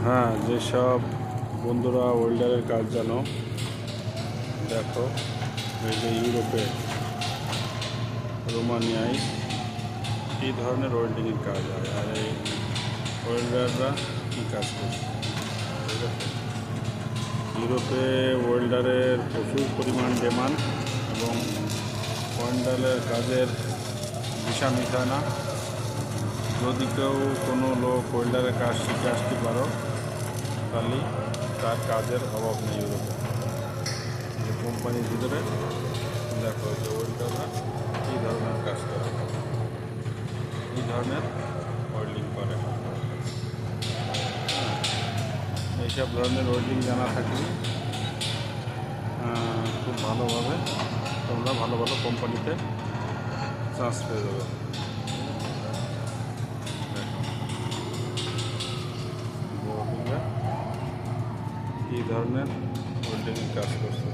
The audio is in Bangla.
হ্যাঁ, যেসব বন্ধুরা ওয়েল্ডারের কাজ জানো, দেখো এই যে ইউরোপে রোমানিয়ায় কী ধরনের ওয়েল্ডিংয়ের কাজ হয় আর এই ওয়েল্ডাররা কী কাজ করছে। ঠিক আছে, ইউরোপে ওয়েল্ডারের প্রচুর পরিমাণ ডিমান্ড এবং ওয়েল্ডারের কাজের দিশা মিশা না। যদি কেউ কোনো লোক ওয়েল্ডারের কাজ শিখে আসতে পারো তাহলে তার কাজের অভাব নেই ইউরোপে। যে কোম্পানির ভিতরে দেখো যে ওয়েল্ডাররা কী ধরনের কাজ করে, কী ধরনের ওয়েল্ডিং করে। এইসব ধরনের ওয়েল্ডিং জানা থাকলে খুব ভালোভাবে তোমরা ভালো ভালো কোম্পানিতে চান্স পেয়ে যাবে। কী ধরনের ওয়েল্ডিংয়ের কাজ করছে।